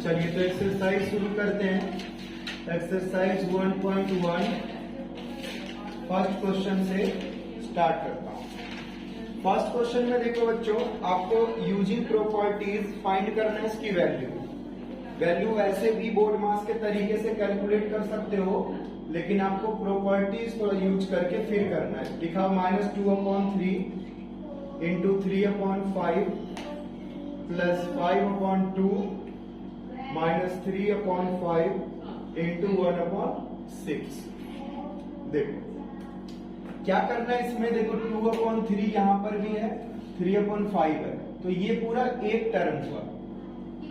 चलिए तो एक्सरसाइज शुरू करते हैं। एक्सरसाइज 1.1 फर्स्ट क्वेश्चन से स्टार्ट करता हूं। फर्स्ट क्वेश्चन में देखो बच्चों, आपको यूजिंग प्रॉपर्टीज फाइंड करना है इसकी वैल्यू वैसे भी बोर्ड मास के तरीके से कैलकुलेट कर सकते हो, लेकिन आपको प्रॉपर्टीज को यूज करके फिर करना है। लिखा -2/3 इंटू 3/5 प्लस 5/2 माइनस 3/5 इंटू 1/6। देखो क्या करना है इसमें, देखो 2/3 यहां पर भी है, 3/5 है, तो ये पूरा एक टर्म हुआ,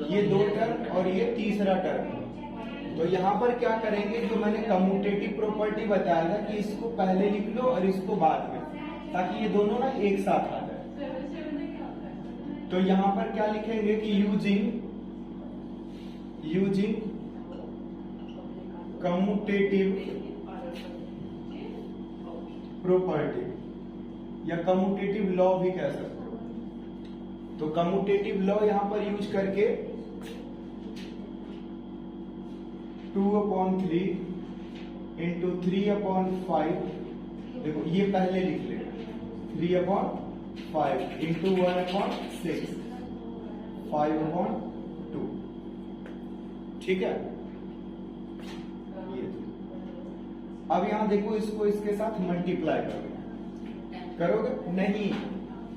ये दो टर्म और ये तीसरा टर्म। तो यहां पर क्या करेंगे, जो मैंने कम्यूटेटिव प्रॉपर्टी बताया था कि इसको पहले लिख लो और इसको बाद में, ताकि ये दोनों ना एक साथ आ जाए। तो यहां पर क्या लिखेंगे कि यूजिंग कम्यूटेटिव प्रॉपर्टी या कम्यूटेटिव लॉ भी कह सकते हो। तो कम्यूटेटिव लॉ यहां पर यूज करके 2/3 इंटू 3/5, देखो ये पहले लिख लेना, 3/5 इंटू 1/6 5/2, ठीक है। ये अब यहां देखो, इसको इसके साथ मल्टीप्लाई करोगे नहीं,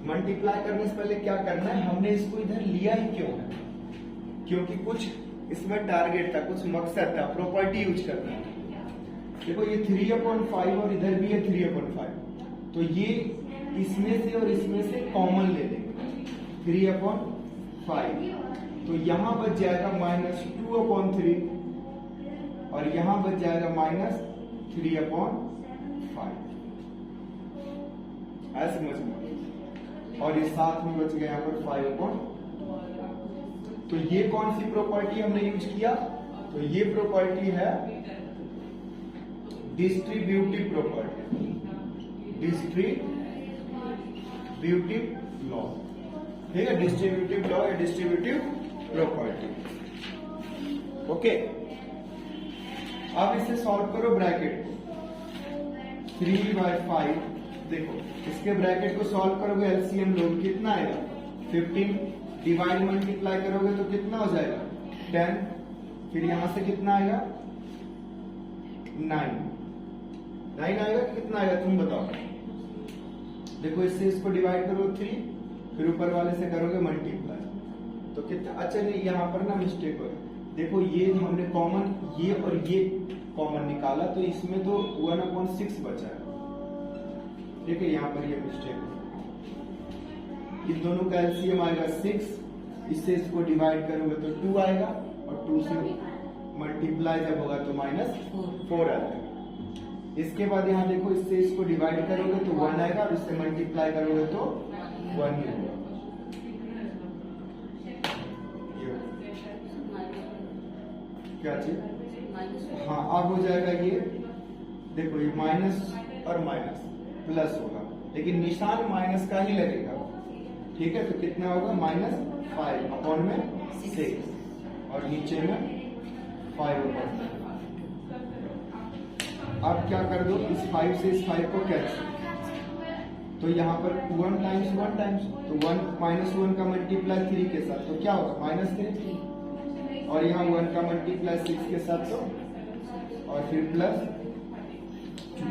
मल्टीप्लाई करने से पहले क्या करना है, हमने इसको इधर लिया ही क्यों है, क्योंकि कुछ इसमें टारगेट था, कुछ मकसद था, प्रॉपर्टी यूज करना है। देखो ये 3/5 और इधर भी है 3/5, तो ये इसमें से और इसमें से कॉमन ले लेंगे 3/5, तो यहां बच जाएगा -2/3 और यहां बच जाएगा -3/5। ऐसे समझ में, और इस साथ में बच गया यहां पर 5/2। तो ये कौन सी प्रॉपर्टी हमने यूज किया, तो ये प्रॉपर्टी है डिस्ट्रीब्यूटिव प्रॉपर्टी, डिस्ट्रीब्यूटिव लॉ, ठीक है, डिस्ट्रीब्यूटिव लॉ या डिस्ट्रीब्यूटिव प्रॉपर्टी। ओके, अब इसे सॉल्व करो ब्रैकेट को, 3/5, देखो इसके ब्रैकेट को सॉल्व करोगे, एलसीएम लोगे, कितना आएगा 15, डिवाइड मल्टीप्लाई करोगे तो कितना हो जाएगा 10, फिर यहां से कितना आएगा 9 आएगा, कितना आएगा तुम बताओ। देखो इससे इसको डिवाइड करो 3, फिर ऊपर वाले से करोगे मल्टीप्लाई, तो कितना, अच्छा नहीं यहां पर ना मिस्टेक हो, देखो ये हमने कॉमन ये और ये कॉमन निकाला, तो इसमें तो 1/6 बचा है, ठीक है, यहां पर ये मिस्टेक है। इन दोनों का एलसीएम आएगा 6, इससे इसको डिवाइड करोगे तो 2 आएगा, और 2 से मल्टीप्लाई जब होगा तो -4 आ जाएगा। इसके बाद यहां देखो, इससे इसको डिवाइड करोगे तो 1 आएगा, और इससे मल्टीप्लाई करोगे तो 1 ही होगा। क्या चीज, हाँ अब हो जाएगा ये, देखो ये माइनस और माइनस प्लस होगा, लेकिन निशान माइनस का ही लगेगा, ठीक है। तो कितना होगा -5/6 और नीचे में 5/6। अब क्या कर दो, इस 5 से इस 5 को कैंसिल, तो यहाँ पर 1 टाइम्स 1 टाइम्स, तो 1 -1 का मल्टीप्लाई 3 के साथ, तो क्या होगा -3, और यहाँ 1 का मल्टीप्लाई 6 के साथ, तो और फिर प्लस 2।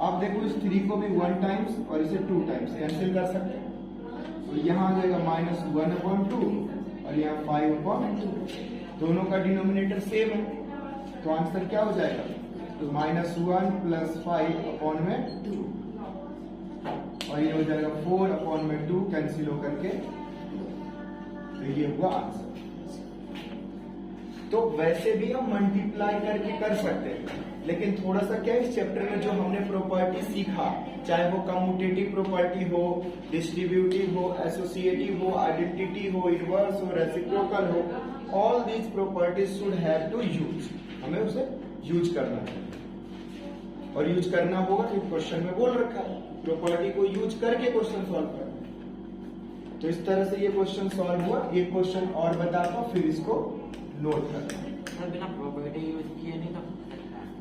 अब देखो इस 3 को भी 1 टाइम्स और इसे 2 टाइम्स कैंसिल कर सकते हैं, तो यहाँ आ जाएगा -1/2 और यहाँ 5/2, दोनों का डिनोमिनेटर सेम है, तो आंसर क्या हो जाएगा, तो -1 प्लस 5/2, और ये हो जाएगा 4/2 कैंसिल होकर के, तो ये हुआ आंसर। तो वैसे भी हम मल्टीप्लाई करके कर सकते हैं, लेकिन थोड़ा सा क्या इस चैप्टर में जो हमने प्रॉपर्टी सीखा, चाहे वो कम्यूटेटिव प्रॉपर्टी हो, डिस्ट्रीब्यूटिव हो, एसोसिएटिव हो, आइडेंटिटी हो, इनवर्स हो, रेसिप्रोकल हो, all these properties should have to use, हमें उसे यूज करना है, और यूज करना होगा तो क्वेश्चन में बोल रखा है, प्रॉपर्टी को यूज करके क्वेश्चन सॉल्व करना। तो इस तरह से ये क्वेश्चन सॉल्व हुआ। एक क्वेश्चन और बताता हूं, फिर इसको नोट करना। बिना प्रॉपर्टी यूज किए नहीं तो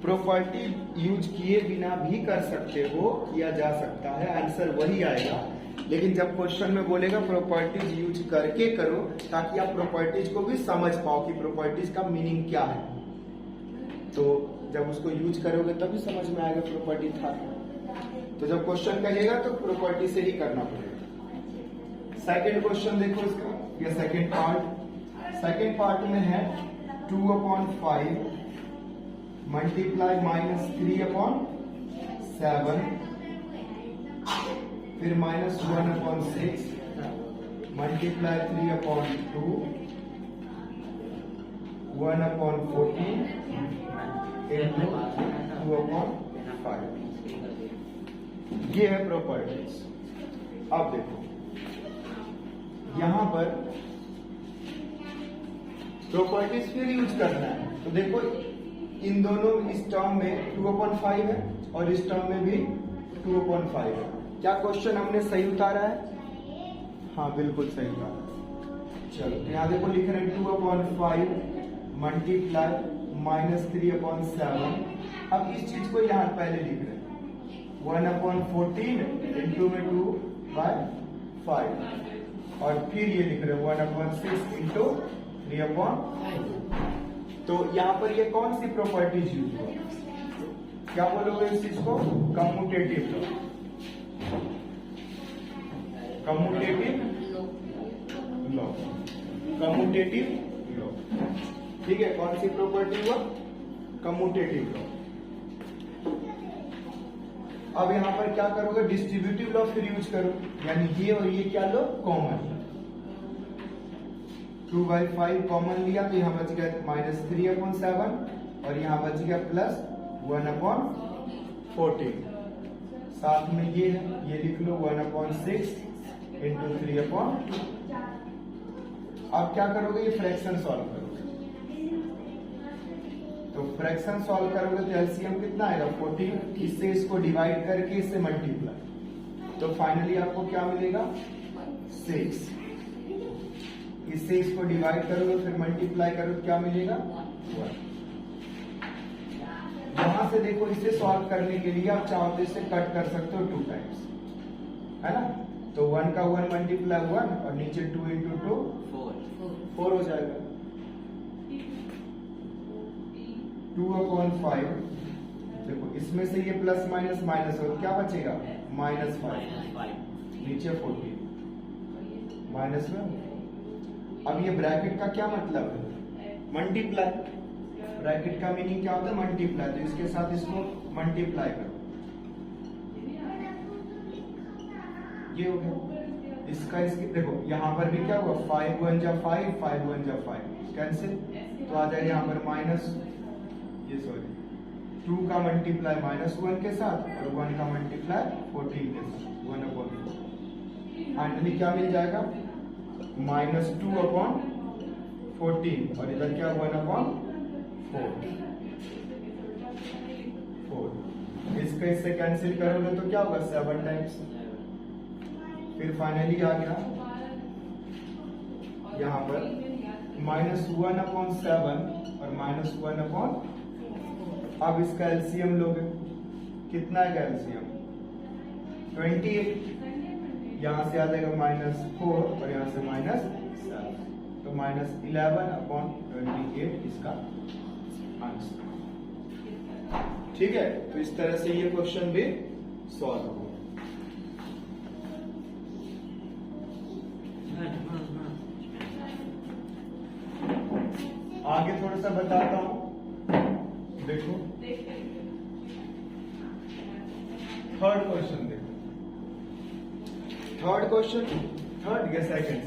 प्रॉपर्टी यूज किए बिना भी कर सकते हो, किया जा सकता है, आंसर वही आएगा। लेकिन जब क्वेश्चन में बोलेगा प्रॉपर्टीज यूज करके करो, ताकि आप प्रॉपर्टीज को भी समझ पाओ कि प्रॉपर्टीज का मीनिंग क्या है। तो जब उसको यूज करोगे तभी समझ में आएगा प्रॉपर्टी था। तो जब क्वेश्चन कहेगा तो प्रॉपर्टी से ही करना पड़ेगा। सेकंड क्वेश्चन देखो इसका, ये सेकंड पार्ट। सेकंड पार्ट में है 2/5 मल्टीप्लाई -3/7, फिर -1/6 मल्टीप्लाई 3/2, 1/14 into 2/5। ये है प्रॉपर्टीज। अब देखो यहां पर प्रॉपर्टीज फिर यूज करना है। तो देखो इन दोनों, इस टर्म में 2/5 है और इस टर्म में भी 2/5 है। क्या क्वेश्चन हमने सही उतारा है? हाँ बिल्कुल सही उतारा। चलो यहाँ देखो लिख रहे हैं 2/5 मल्टीप्लाई -3/7। अब इस चीज को यहाँ पहले लिख रहे हैं 1/14 इंटू में 2/5 और फिर ये लिख रहे हैं 1/6 इंटू 3/5। तो यहाँ पर ये कौन सी प्रॉपर्टीज यूज हुआ? क्या बोलोगे इस चीज को? Commutative law. Commutative law, commutative law. ठीक है, कौन सी प्रॉपर्टी हुआ? Commutative law. अब यहाँ पर क्या करोगे? डिस्ट्रीब्यूटिव लॉ फिर यूज करो, यानी ये और ये क्या लो? कॉमन। 2/5 कॉमन लिया तो यहाँ बच गया -3/7 और यहाँ बच गया +1/14। साथ में ये है, ये लिख लो 1/6 इंटू 3/। अब क्या करोगे? ये फ्रैक्शन सॉल्व करोगे। तो फ्रैक्शन सॉल्व करोगे तो एलसीएम कितना आएगा? 14। इससे इसको डिवाइड करके इससे मल्टीप्लाई, तो फाइनली आपको क्या मिलेगा? 6। इससे इसको डिवाइड करोगे फिर मल्टीप्लाई करो, क्या मिलेगा? 1। यहां से देखो इसे सॉल्व करने के लिए आप चाहो तो इसे कट कर सकते हो 2 टाइम्स, है ना? तो 1 का 1 मल्टीप्लाई 1 और नीचे 2 इंटू 2 4 हो जाएगा। 2/5 देखो इसमें से ये प्लस माइनस माइनस हो, क्या बचेगा? -5 नीचे 14 माइनस में। अब ये ब्रैकेट का क्या मतलब है? मल्टीप्लाई। ब्रैकेट का मीनिंग क्या होता है? मल्टीप्लाई। तो इसके साथ इसको मल्टीप्लाई करो, ये हो गया इसका। इसके देखो यहाँ पर भी क्या हुआ? 5 1 जा 5, 5 1 जा 5 कैंसिल, तो आ जाएगा यहाँ पर -2 का मल्टीप्लाई -1 के साथ और 1 का मल्टीप्लाई 14 के साथ 1/4। फाइनली क्या मिल जाएगा? -2/14 और इधर क्या? 1/4। इसका इससे कैंसिल करोगे तो क्या होगा? 7 टाइम्स। फिर फाइनली आ गया यहाँ पर -1/7 और -1/। अब इसका एलसीएम लोगे, कितना है एलसीएम? 28। यहां से आ जाएगा -4 और यहां से -7, तो -11/28 इसका आंसर। ठीक है, तो इस तरह से ये क्वेश्चन भी सॉल्व हो। आगे थोड़ा सा बताता हूं, देखो थर्ड क्वेश्चन देखो। थर्ड क्वेश्चन, थर्ड या सेकंड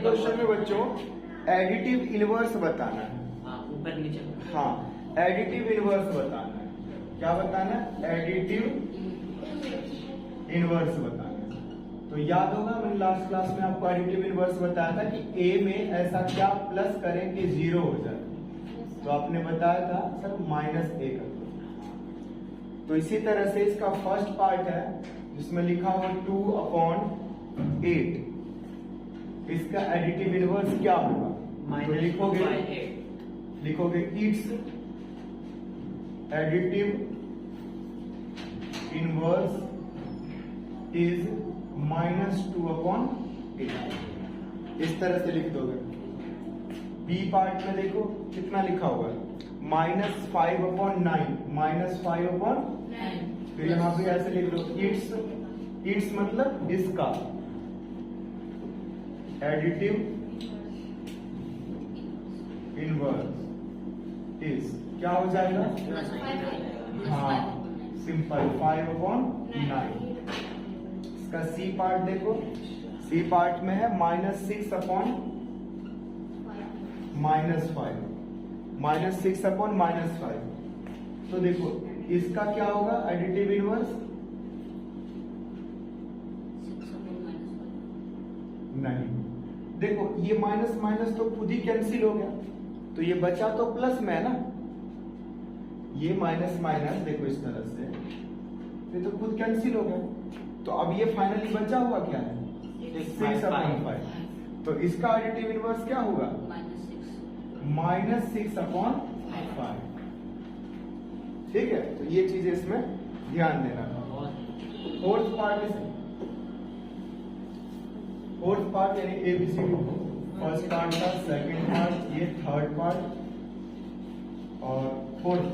क्वेश्चन में बच्चों एडिटिव इनवर्स बताना है। ऊपर नीचे। हाँ, एडिटिव इनवर्स बताना है। क्या बताना है? एडिटिव इनवर्स बताना है। तो याद होगा मैंने लास्ट क्लास में आपको एडिटिव इनवर्स बताया था कि ए में ऐसा क्या प्लस करें कि 0 हो जाए। तो आपने बताया था सर -a कर दो। तो इसी तरह से इसका फर्स्ट पार्ट है जिसमें लिखा हुआ 2/8। इसका एडिटिव इनवर्स क्या होगा? तो लिखोगे इट्स एडिटिव इनवर्स इज -2/8। इस तरह से लिख दोगे। बी पार्ट में देखो कितना लिखा हुआ है, -5/9, -5/9। फिर यहाँ पे ऐसे लिख दो इट्स मतलब इसका एडिटिव इनवर्स इज क्या हो जाएगा, हाँ सिंपल 5/9। इसका सी पार्ट देखो, सी पार्ट में है -6/-5, -6/-5। तो देखो इसका क्या होगा एडिटिव इनवर्स, नहीं देखो ये माइनस माइनस तो खुद ही कैंसिल हो गया, तो ये बचा तो प्लस में है ना, ये माइनस माइनस देखो इस तरह से ये तो खुद कैंसिल हो गया। तो अब ये फाइनली बचा हुआ क्या है 6/5। तो इसका एडिटिव इनवर्स क्या होगा -6/5। ठीक है, तो ये चीज इसमें ध्यान देना। फोर्थ पार्ट यानी ABCD, फर्स्ट पार्ट था, सेकंड पार्ट, ये थर्ड पार्ट और फोर्थ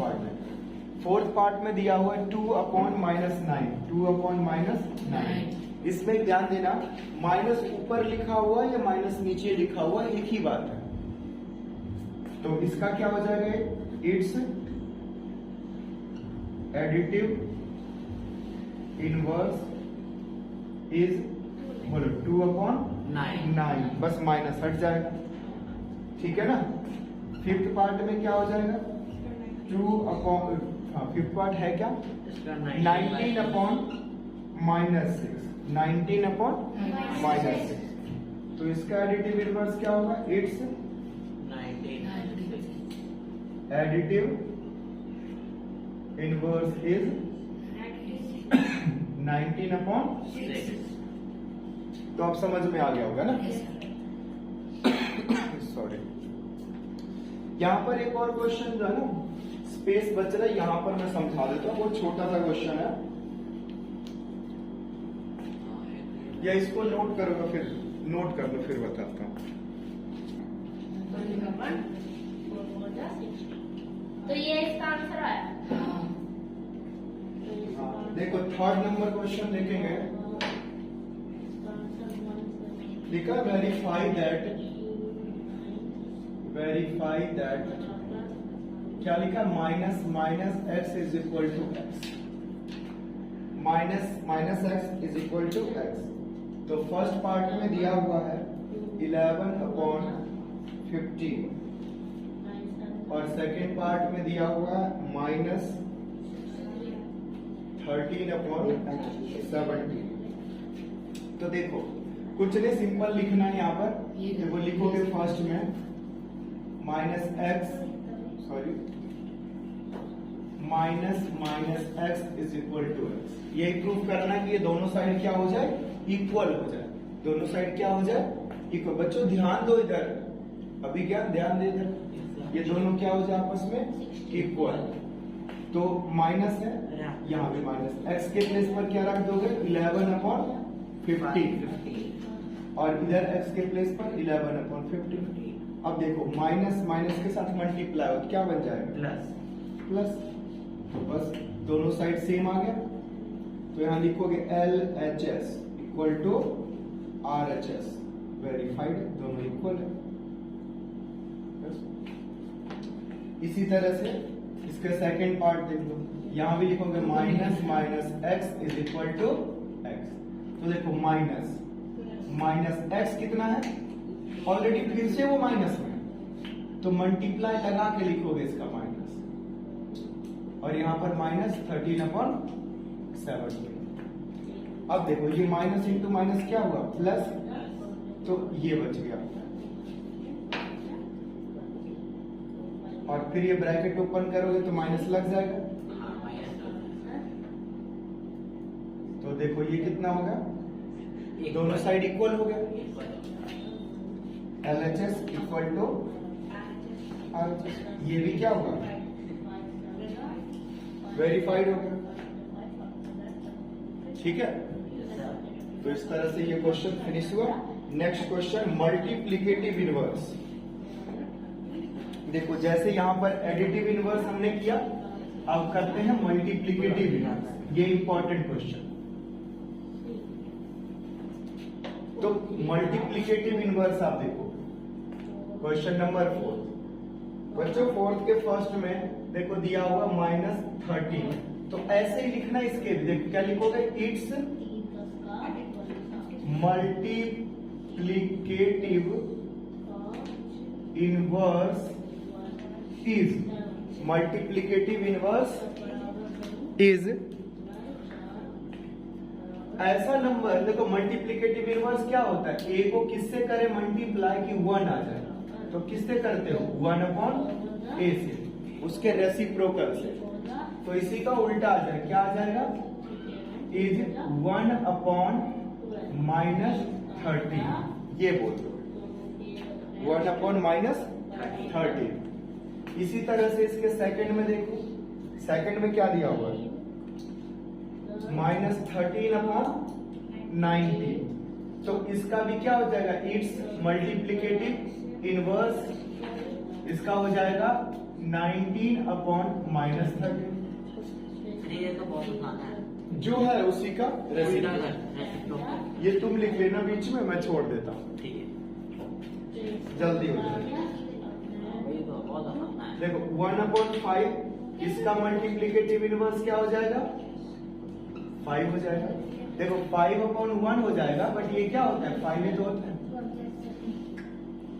पार्ट में दिया हुआ है 2/-9। इसमें ध्यान देना माइनस ऊपर लिखा हुआ है या माइनस नीचे लिखा हुआ है, एक ही बात है। तो इसका क्या हो जाएगा, इट्स एडिटिव इनवर्स इज बोलो 2/9, बस माइनस हट जाएगा। ठीक है ना। फिफ्थ पार्ट में क्या हो जाएगा फिफ्थ पार्ट है क्या 19/-6। तो इसका एडिटिव इनवर्स क्या होगा, इट्स एडिटिव इनवर्स इज 19/6। तो आप समझ में आ गया होगा ना। सॉरी, यहाँ पर एक और क्वेश्चन जो है ना स्पेस बच रहा है, यहाँ पर मैं समझा देता हूँ। वो छोटा सा क्वेश्चन है, या इसको नोट करोगे, फिर नोट कर लो फिर बताता हूँ। तो ये इसका आंसर है। देखो थर्ड नंबर क्वेश्चन देखेंगे, लिखा वेरीफाई दैट क्या लिखा, -x is equal to x, -x। तो फर्स्ट पार्ट में दिया हुआ है 11/15 और सेकेंड पार्ट में दिया हुआ है -13/17। तो देखो कुछ नहीं, सिंपल लिखना है यहाँ पर। देखो लिखोगे फर्स्ट में -x is equal to x। यही प्रूफ करना कि ये दोनों साइड क्या हो जाए, इक्वल हो जाए। दोनों साइड क्या हो जाए, इक्वल। बच्चों ध्यान दो इधर, अभी क्या ध्यान दे इधर, ये दोनों क्या हो जाए आपस में इक्वल। तो माइनस है, यहाँ पे माइनस, x के प्लेस पर क्या रख दोगे 11/15 और इधर x के प्लेस पर 11/15। अब देखो माइनस माइनस के साथ मल्टीप्लाई हो तो क्या बन जाएगा प्लस। तो बस दोनों साइड सेम आ गया। तो यहाँ लिखोगे LHS equal to RHS, verified, दोनों इक्वल है। इसी तरह से इसके सेकंड पार्ट देख लो, यहाँ भी लिखोगे -x is equal to x। तो देखो माइनस x कितना है, ऑलरेडी फिर से वो माइनस में, तो मल्टीप्लाई लगा के लिखोगे इसका माइनस, और यहाँ पर -13/17। अब देखो ये माइनस इंटू माइनस क्या हुआ प्लस, तो ये बच गया। और फिर ये ब्रैकेट ओपन करोगे तो माइनस लग जाएगा। तो देखो ये कितना होगा, दोनों साइड इक्वल हो गया। LHS equal to RHS। ये भी क्या होगा, वेरीफाइड होगा। ठीक है, तो इस तरह से ये क्वेश्चन फिनिश हुआ। Next question multiplicative inverse. देखो जैसे यहां पर एडिटिव इनवर्स हमने किया, अब करते हैं मल्टीप्लिकेटिव इनवर्स। ये इंपॉर्टेंट क्वेश्चन। तो मल्टीप्लिकेटिव इनवर्स आप देखो, क्वेश्चन नंबर 4 बच्चों, फोर्थ के फर्स्ट में देखो दिया हुआ -13, तो ऐसे ही लिखना इसके भी। देखो क्या लिखोगे, it's multiplicative inverse is, multiplicative inverse is ऐसा नंबर। देखो मल्टीप्लिकेटिव इनवर्स क्या होता है, ए को किससे करे मल्टीप्लाई कि 1 आ जाए, तो किससे करते हो 1/a से, उसके रेसिप्रोकल से। तो इसी का उल्टा आ जाए, क्या आ जाएगा, इज 1/-13, ये बोल दो 1/-13। इसी तरह से इसके सेकंड में देखो, सेकंड में क्या दिया हुआ है, -13/19। तो इसका भी क्या हो जाएगा, इट्स मल्टीप्लिकेटिव इनवर्स, इसका हो जाएगा 19/-13। ये तो बहुत आसान है। जो है उसी का रेसिप्रोकल। रेसिप्रोकल। ये तुम लिख लेना बीच में, मैं छोड़ देता हूँ, ठीक है, जल्दी हो जाएगा। ये तो बहुत आसान है। देखो 1/5, इसका मल्टीप्लिकेटिव इनवर्स क्या हो जाएगा, 5 हो जाएगा। देखो 5/1 हो जाएगा, बट ये क्या होता है, 5 ही तो होता है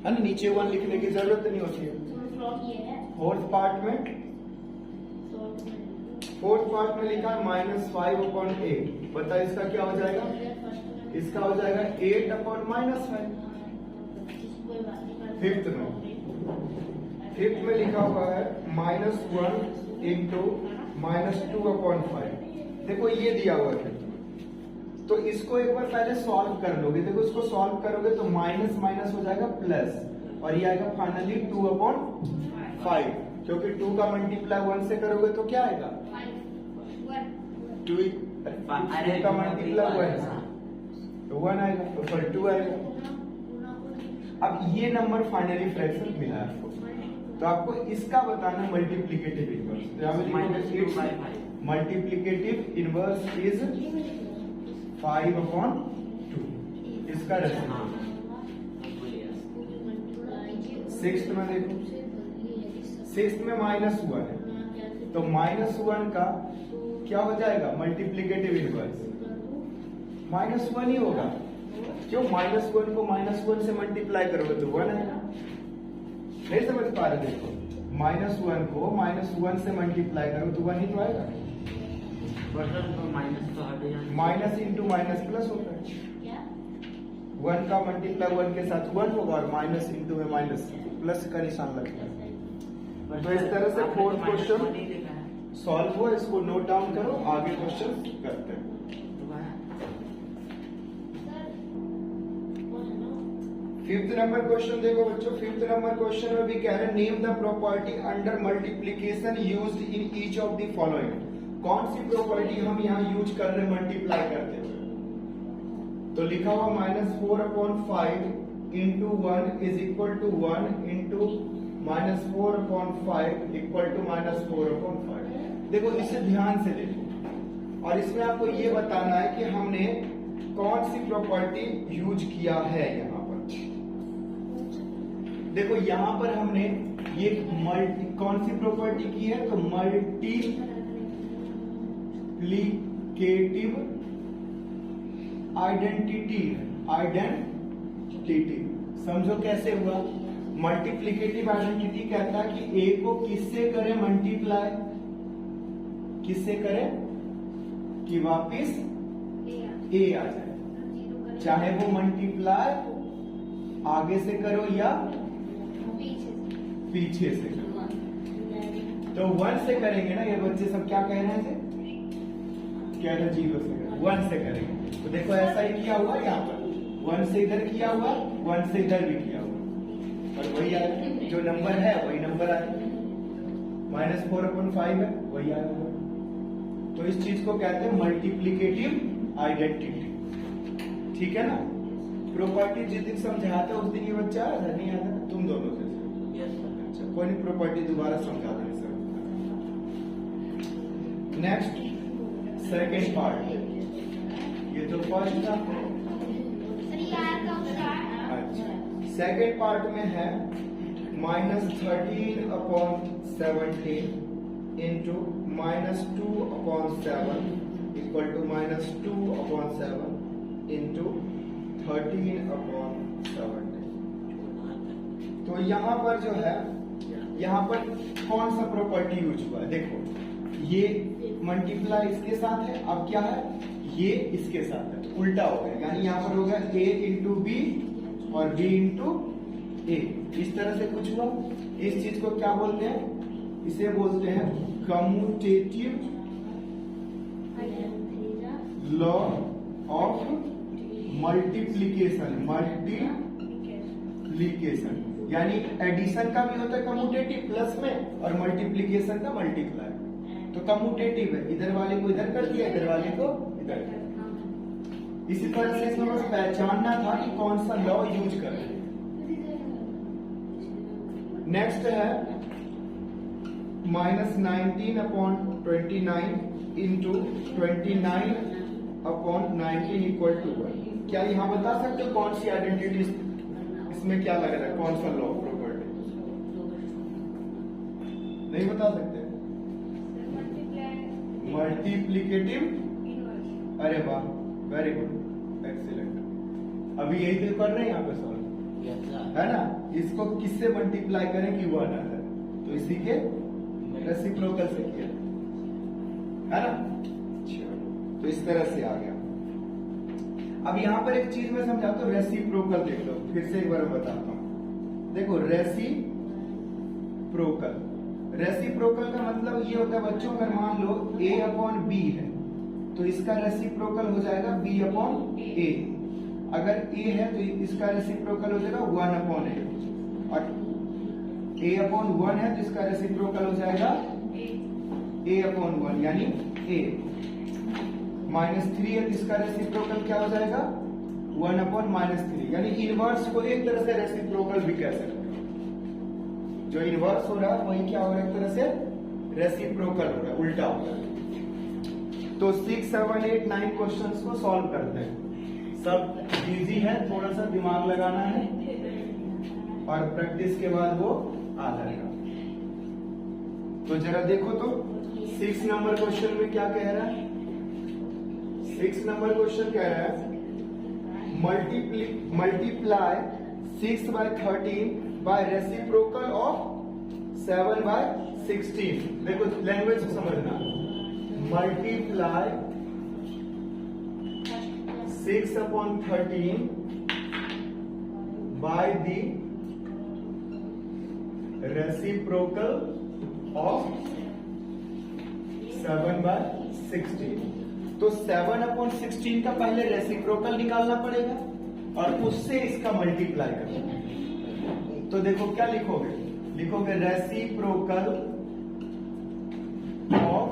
ना, नीचे 1 लिखने की जरूरत नहीं होती है। फोर्थ पार्ट में लिखा है -5/8, पता है इसका क्या हो जाएगा, इसका हो जाएगा 8/-5। फिफ्थ में लिखा हुआ है -1 × -2/5। देखो ये दिया हुआ है, तो इसको एक बार पहले सॉल्व कर लोगे। देखो इसको सॉल्व करोगे तो माइनस माइनस हो जाएगा प्लस, और ये आएगा फाइनली 2/5, क्योंकि 2 का मल्टीप्लाई 1 से करोगे तो क्या आएगा, 2 का मल्टीप्लाई 1 तो 1 आएगा, तो फिर 2 आएगा। अब ये नंबर फाइनली फ्रैक्शन मिला है आपको, तो आपको इसका बताना मल्टीप्लिकेटिव इनवर्स। तो यहाँ पे मल्टीप्लिकेटिव इनवर्स इज 5/2, इसका रेसिप्रोकल। सिक्स्थ में देखो, सिक्स्थ में -1 है, तो -1 का क्या हो जाएगा मल्टीप्लिकेटिव इनवर्स, -1 ही होगा। क्यों, -1 को -1 से मल्टीप्लाई करोगे तो 1 आएगा। नहीं समझ पा रहे, देखो -1 को -1 से मल्टीप्लाई करो तो 1 ही तो आएगा। माइनस तो हट जाएगा, माइनस इंटू माइनस प्लस होता है, 1 का मल्टीप्लाई 1 के साथ 1 होगा, और माइनस इंटू में माइनस प्लस का निशान लगता है। तो इस तरह से फोर्थ क्वेश्चन सॉल्व हुआ, इसको नोट डाउन करो, आगे क्वेश्चन करते हैं। फिफ्थ नंबर क्वेश्चन देखो बच्चों, फिफ्थ नंबर क्वेश्चन में भी कह रहे हैं name the property under multiplication used in each of the following. कौन सी प्रॉपर्टी हम यहाँ यूज कर रहे हैं मल्टीप्लाई करते हुए, तो लिखा हुआ -4/5 into 1 is equal to 1 into -4/5 equal to -4/5। देखो इसे ध्यान से देखो, और इसमें आपको ये बताना है कि हमने कौन सी प्रॉपर्टी यूज किया है। यहाँ पर देखो, यहाँ पर हमने ये कौन सी प्रॉपर्टी की है, तो मल्टीप्लिकेटिव आइडेंटिटी। समझो कैसे हुआ, मल्टीप्लिकेटिव आइडेंटिटी कहता है कि ए को किससे करे मल्टीप्लाई, किससे करे कि वापिस ए आ जाए, चाहे वो मल्टीप्लाई आगे से करो या पीछे से करो। तो 1 से करेंगे ना, ये बच्चे सब क्या कह रहे हैं, क्या 0 से 1 से करेंगे। तो देखो ऐसा ही किया हुआ, यहाँ पर 1 से इधर किया हुआ, 1 से इधर भी किया हुआ। वही आएगा, जो नंबर है वही नंबर आएगा। -4/5 है, वही आएगा। तो इस चीज को कहते हैं मल्टीप्लिकेटिव आइडेंटिटी। ठीक है ना। प्रॉपर्टी जिस दिन समझाते उस दिन ये बच्चा आया था, नहीं आता? तुम दोनों से यस सर। अच्छा, कोई नहीं, प्रॉपर्टी दोबारा समझा देंगे सर। नेक्स्ट सेकेंड पार्ट, ये तो फर्स्ट था। सर ये आया कब स्टार्ट? अच्छा, सेकेंड पार्ट में है -13/17 इंटू -2/7 इक्वल टू -2/7 इंटू 13/17। तो यहाँ पर जो है, यहाँ पर कौन सा प्रॉपर्टी यूज हुआ है? देखो, ये मल्टीप्लाई इसके साथ है, अब क्या है, ये इसके साथ है, उल्टा हो गया। यानी यहाँ पर हो गया a इंटू बी और b इंटू ए, इस तरह से कुछ हुआ। इस चीज को क्या बोलते हैं? इसे बोलते हैं commutative law of multiplication. Multiplication यानी एडिशन का भी होता है कम्यूटेटिव प्लस में, और मल्टीप्लिकेशन का मल्टीप्लाई। तो कम्यूटेटिव है, इधर वाले को इधर कर दिया, इधर वाले को इधर कर दिया। इसी तरह से इसमें बस पहचानना था कि कौन सा लॉ यूज करें। नेक्स्ट है -19/29 इंटू 29/19 इक्वल टू 1। क्या यहाँ बता सकते हो कौन सी आइडेंटिटी इसमें क्या लग रहा है, कौन सा लॉ प्रॉपर्टी? नहीं बता सकते? मल्टीप्लिकेटिव। अरे वाह, वेरी गुड, एक्सीलेंट। अभी यही तो कर रहे हैं यहाँ पे सॉल्व, यस सर। है ना। इसको किससे मल्टीप्लाई करें कि 1 आ जाए, तो इसी के रेसिप्रोकल से किया, है ना। तो इस तरह से आ गया। अब यहाँ पर एक चीज मैं समझाता हूँ, रेसिप्रोकल देख लो, फिर से एक बार बताता हूँ। देखो, रेसिप्रोकल, रेसिप्रोकल का मतलब ये होता है बच्चों, अगर मान लो a/b है तो इसका रेसिप्रोकल हो जाएगा b/a। अगर a है तो इसका रेसिप्रोकल हो जाएगा 1/a, और a/1 है तो इसका रेसिप्रोकल हो जाएगा a/1 यानी a। -3 है तो इसका रेसिप्रोकल क्या हो जाएगा 1/-3, यानी इनवर्स को एक तरह से रेसिप्रोकल भी कह सकते हो। जो इनवर्स हो रहा है वही क्या हो रहा है, एक तरह से रेसिप्रोकल हो रहा है, उल्टा हो रहा है। तो 6, 7, 8, 9 क्वेश्चंस को सॉल्व करते हैं। सब इजी है, थोड़ा सा दिमाग लगाना है और प्रैक्टिस के बाद वो आ जाएगा। तो जरा देखो तो 6 नंबर क्वेश्चन में क्या कह रहा है। 6 नंबर क्वेश्चन कह रहा है मल्टीप्लाई 6/13 बाय रेसिप्रोकल ऑफ 7/16। देखो लैंग्वेज को समझना, multiply 6/13 by the reciprocal of 7/16। तो 7/16 का पहले रेसिप्रोकल निकालना पड़ेगा और उससे इसका मल्टीप्लाई करना। तो देखो क्या लिखोगे, लिखोगे रेसिप्रोकल ऑफ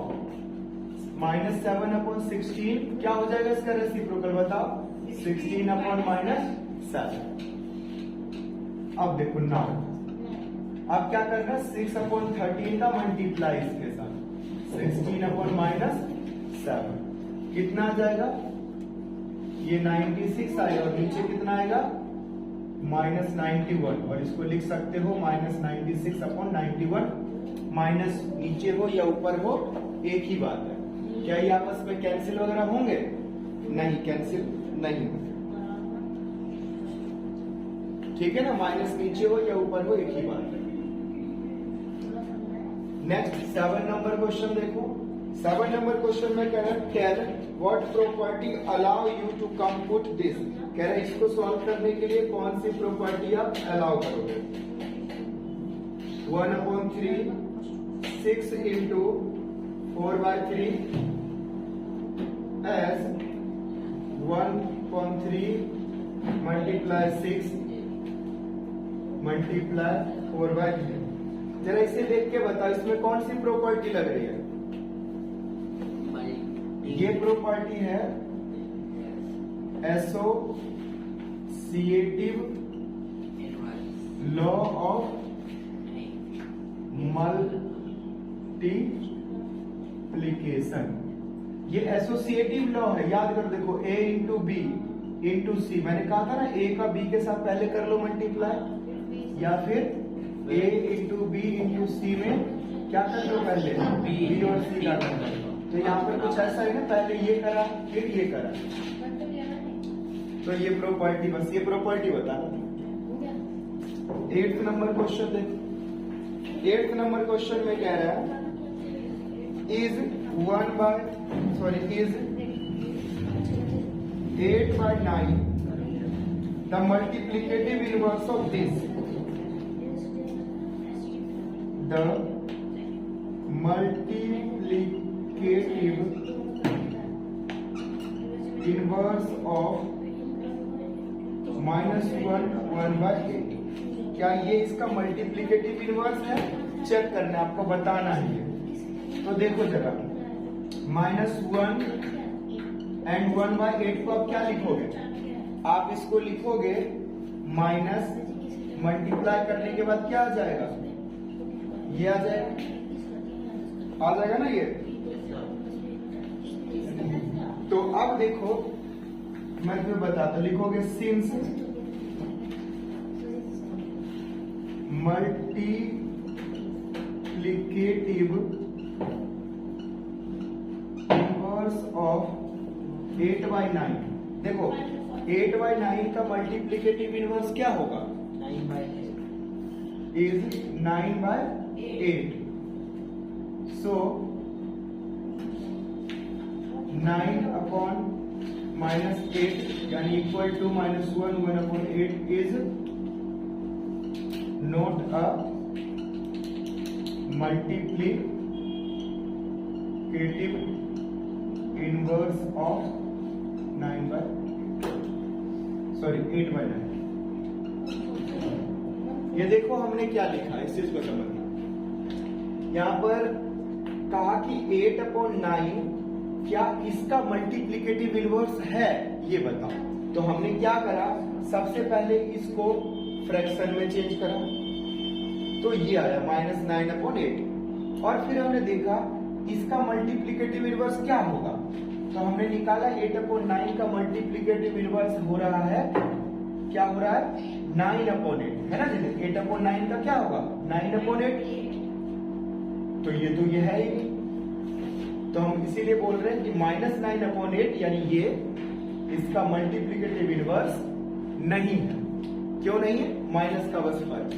-7/16। क्या हो जाएगा इसका रेसिप्रोकल बताओ, 16/-7। अब देखो नाउ, अब क्या करना, 6/13 का मल्टीप्लाई इसके साथ 16/-7 कितना आ जाएगा, ये 96 आएगा और नीचे कितना आएगा -91, और इसको लिख सकते हो -96/91। माइनस नीचे हो या ऊपर हो एक ही बात है। क्या ये आपस में कैंसिल वगैरह होंगे? नहीं, कैंसिल नहीं होंगे। ठीक है ना, माइनस नीचे हो या ऊपर हो एक ही बात है। नेक्स्ट 7 नंबर क्वेश्चन देखो। 7 नंबर क्वेश्चन में कह रहा है tell what property allow you to compute this. कह रहा है इसको सॉल्व करने के लिए कौन सी प्रॉपर्टी आप अलाउ करोगे। 1/3 6 into 4/3 as 1/3 multiply 6 मल्टीप्लाई 4/3। जरा इसे देख के बताओ इसमें कौन सी प्रॉपर्टी लग रही है? ये प्रॉपर्टी है एसोसिएटिव लॉ ऑफ मल्टीप्लिकेशन। ये एसोसिएटिव लॉ है, याद कर देखो a इंटू बी इंटू सी। मैंने कहा था ना a का b के साथ पहले कर लो मल्टीप्लाई, या फिर a इंटू बी इंटू सी में क्या कर लो पहले b और c का कर लो। तो यहाँ पर कुछ ऐसा है ना, पहले ये करा फिर ये करा, तो ये प्रॉपर्टी, बस ये प्रॉपर्टी बताना। 8th नंबर क्वेश्चन देखो। 8th नंबर क्वेश्चन में कह रहा है is 8/9 the multiplicative inverse of this. The multiplicative inverse of -1/8। क्या ये इसका मल्टीप्लिकेटिव इनवर्स है? चेक करना, आपको बताना है ये। तो देखो जरा, -1 एंड 1/8 को आप क्या लिखोगे? आप इसको लिखोगे माइनस, मल्टीप्लाई करने के बाद क्या आ जाएगा? ये आ जाएगा, आ जाएगा ना ये। तो अब देखो मैं तुम्हें बताता, लिखोगे सिंस मल्टीप्लिकेटिव इनवर्स ऑफ 8/9। देखो 8/9 का मल्टीप्लिकेटिव इनवर्स क्या होगा? 9/8 इज 9/8। सो 9/8 यानी equal to -1/8 is not a multiplicative inverse of 8/9। ये देखो हमने क्या लिखा है, इस चीज को समझना। यहां पर कहा कि 8/9 क्या इसका मल्टीप्लिकेटिव इनवर्स है, ये बताओ। तो हमने क्या करा, सबसे पहले इसको फ्रैक्शन में चेंज करा, तो ये आया -9/8। और फिर हमने देखा इसका मल्टीप्लिकेटिव इनवर्स क्या होगा, तो हमने निकाला 8/9 का मल्टीप्लिकेटिव इनवर्स हो रहा है, क्या हो रहा है? 9/8 है ना जी। 8/9 का क्या होगा? 9/8। तो ये है ही नहीं, तो हम इसीलिए बोल रहे हैं कि -9/8 यानी ये इसका मल्टीप्लिकेटिव इनवर्स नहीं है। क्यों नहीं है? माइनस का बस फर्क।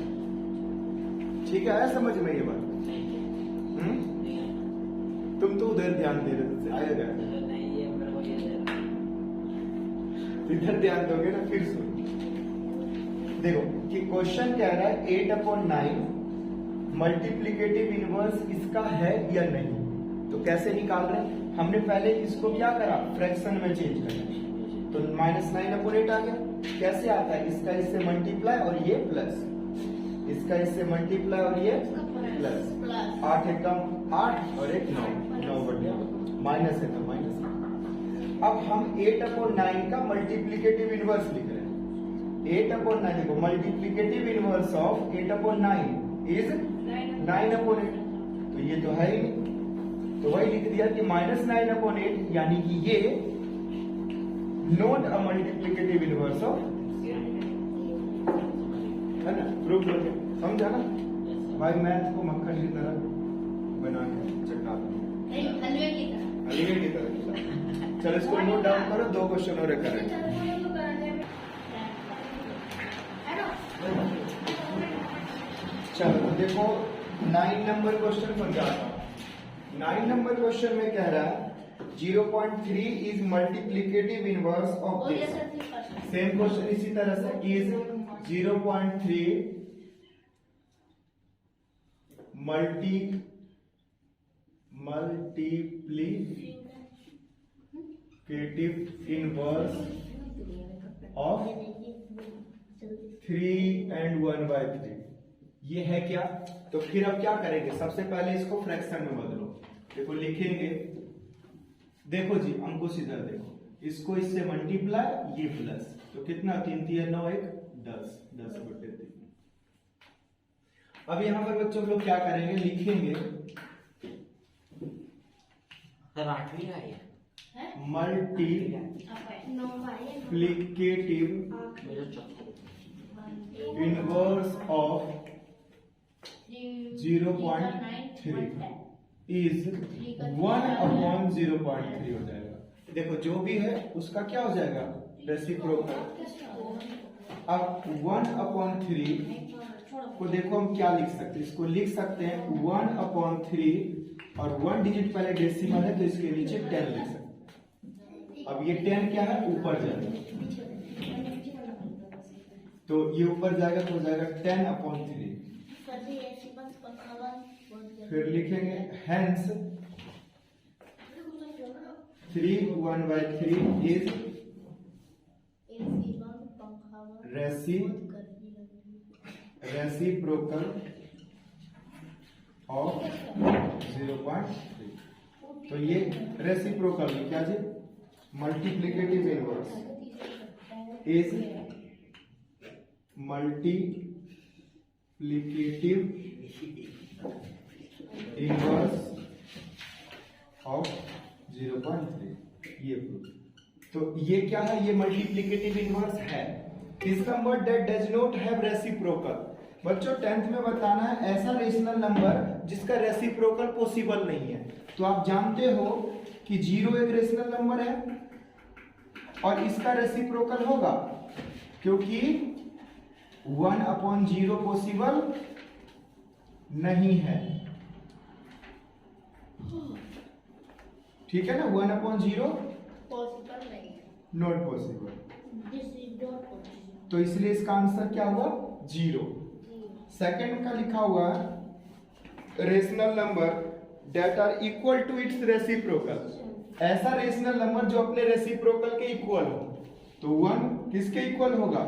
ठीक है, आया समझ में ये बात? तुम तो उधर ध्यान दे रहे थे, आएगा इधर ध्यान दोगे ना फिर सुन। देखो कि क्वेश्चन कह रहा है 8/9 मल्टीप्लिकेटिव इनवर्स इसका है या नहीं। तो कैसे निकाल रहे हैं? हमने पहले इसको क्या करा, फ्रैक्शन में चेंज करा, तो -9/8 आ गया। कैसे आता है? इसका इससे मल्टीप्लाई और ये प्लस, इसका इससे मल्टीप्लाई और ये प्लस। 8 एकम 8 और 1 9, 9/8 माइनस है तो माइनस। अब हम 8/9 का मल्टीप्लिकेटिव इनवर्स लिख रहे हैं। 8/9 देखो, मल्टीप्लिकेटिव इनवर्स ऑफ 8/9 इज 9/8। तो ये तो है ही नहीं, तो वही लिख दिया कि -9/8 यानी कि ये not a multiplicative inverse of, है ना। प्रूफ करके समझा ना भाई, मैथ को मक्खन की तरह बना के चटा दो, हलवे की तरह। चलो इसको नोट डाउन करो, 2 क्वेश्चन और करें। चलो देखो 9 नंबर क्वेश्चन पर जाता हूं। 9 नंबर क्वेश्चन में कह रहा है 0.3 is multiplicative inverse of this. Same question इसी तरह से, is 0.3 multiplicative inverse of 3 and 1/3 ये है क्या? तो फिर अब क्या करेंगे, सबसे पहले इसको फ्रैक्शन में बदलो। देखो लिखेंगे, देखो जी अंको सीधा देखो, इसको इससे मल्टीप्लाई, ये प्लस, तो कितना 3 3 9 1 10 10/3। अब यहां पर बच्चों लोग क्या करेंगे, लिखेंगे सर 8वीं आई है मल्टीप्लिकेटिव मेरा चौथा इनवर्स ऑफ 0.3 इज 1/0.3 हो जाएगा। देखो जो भी है उसका क्या हो जाएगा, रेसिप्रोकल। अब 1/3 को देखो हम क्या लिख सकते हैं, इसको लिख सकते हैं 1/3 और 1 डिजिट पहले डेसिमल है तो इसके नीचे 10 लिख सकते हैं। अब ये 10 क्या है, ऊपर जाएगा, तो ये ऊपर जाएगा तो हो जाएगा 10/3। फिर लिखेंगे हेंस 3 1/3 इज रेसिप्रोकल ऑफ 0.3। तो ये रेसिप्रोकल में क्या जी, multiplicative inverse is multiplicative inverse of 0.3, ये प्रूफ। तो ये क्या है, ये मल्टीप्लिकेटिव इनवर्स है। इस number that does not have reciprocal. बच्चों 10th में बताना है ऐसा रेशनल नंबर जिसका रेसिप्रोकल पॉसिबल नहीं है। तो आप जानते हो कि 0 एक रेशनल नंबर है और इसका रेसिप्रोकल होगा, क्योंकि 1/0 पॉसिबल नहीं है। ठीक है ना, 1/0 पॉसिबल नहीं है, not possible, this is not possible. तो इसलिए इसका आंसर क्या हुआ, 0। सेकंड का लिखा हुआ है rational number that are equal to its reciprocal. ऐसा रेशनल नंबर जो अपने रेसिप्रोकल के इक्वल हो। तो 1 किसके इक्वल होगा,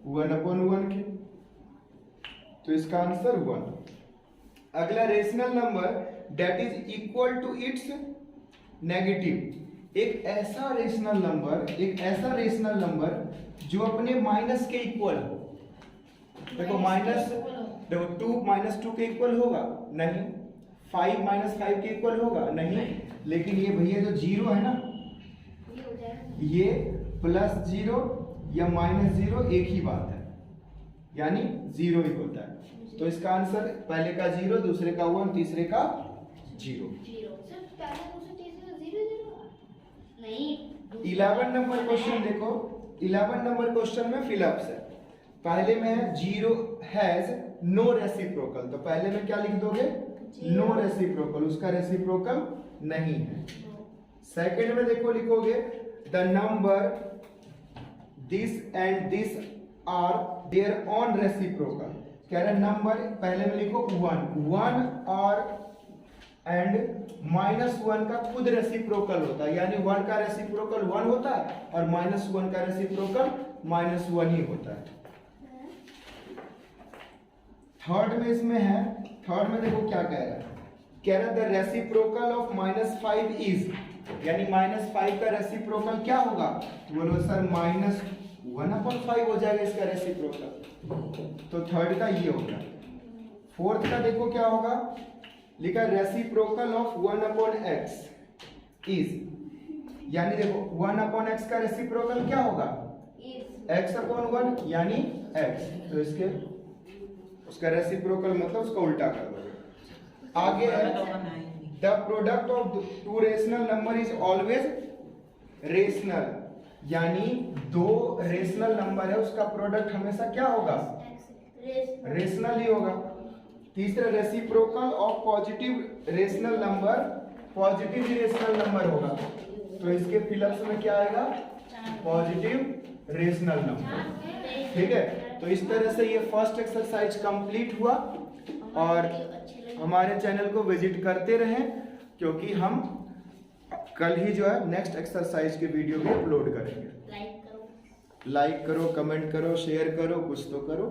1/1 के, तो इसका आंसर 1। अगला rational number that is equal to its negative. एक ऐसा रेशनल नंबर जो अपने माइनस के इक्वल हो। देखो देखो 2 -2 के इक्वल होगा नहीं, 5 -5 के इक्वल होगा नहीं, लेकिन ये भैया जो 0 है ना, ये +0 या -0 एक ही बात है, यानी 0 ही होता है। तो इसका आंसर पहले का 0, दूसरे का 1, तीसरे का 0। 11 नंबर क्वेश्चन देखो, 11 नंबर क्वेश्चन में फिलअप्स है। पहले में 0 हैज नो रेसिप्रोकल, तो पहले में क्या लिख दोगे, नो रेसिप्रोकल, उसका रेसिप्रोकल नहीं है। सेकंड में देखो लिखोगे the number this and this are their own reciprocal. कह रहे नंबर पहले में लिखो 1 और एंड -1 का खुद रेसिप्रोकल होता है, यानी 1 का रेसिप्रोकल 1 होता है और -1 का रेसिप्रोकल -1 ही होता है। थर्ड में इसमें है, थर्ड में देखो क्या कह रहा है, कह रहा है द रेसिप्रोकल ऑफ -5 इज, यानी -5 का रेसिप्रोकल क्या होगा, तो बोलो सर -1/5 हो जाएगा इसका रेसिप्रोकल। तो थर्ड का ये होगा। फोर्थ का देखो क्या होगा, लिखा रेसिप्रोकल ऑफ 1/x इज, यानी देखो 1/x का रेसिप्रोकल क्या होगा, x/1 यानी x, तो इसके उसका रेसिप्रोकल मतलब उसका उल्टा कर दोगे। आगे है the product of two rational number is always rational, यानी 2 रेशनल नंबर है उसका प्रोडक्ट हमेशा क्या होगा, रेशनल ही होगा। तीसरा reciprocal of positive rational number, positive rational number होगा, तो इसके फिलअप्स में क्या आएगा, पॉजिटिव रेशनल नंबर। ठीक है, तो इस तरह से ये फर्स्ट एक्सरसाइज कंप्लीट हुआ। और हमारे चैनल को विजिट करते रहें, क्योंकि हम कल ही जो है नेक्स्ट एक्सरसाइज के वीडियो भी अपलोड करेंगे। लाइक करो। लाइक करो, कमेंट करो, शेयर करो, कुछ तो करो।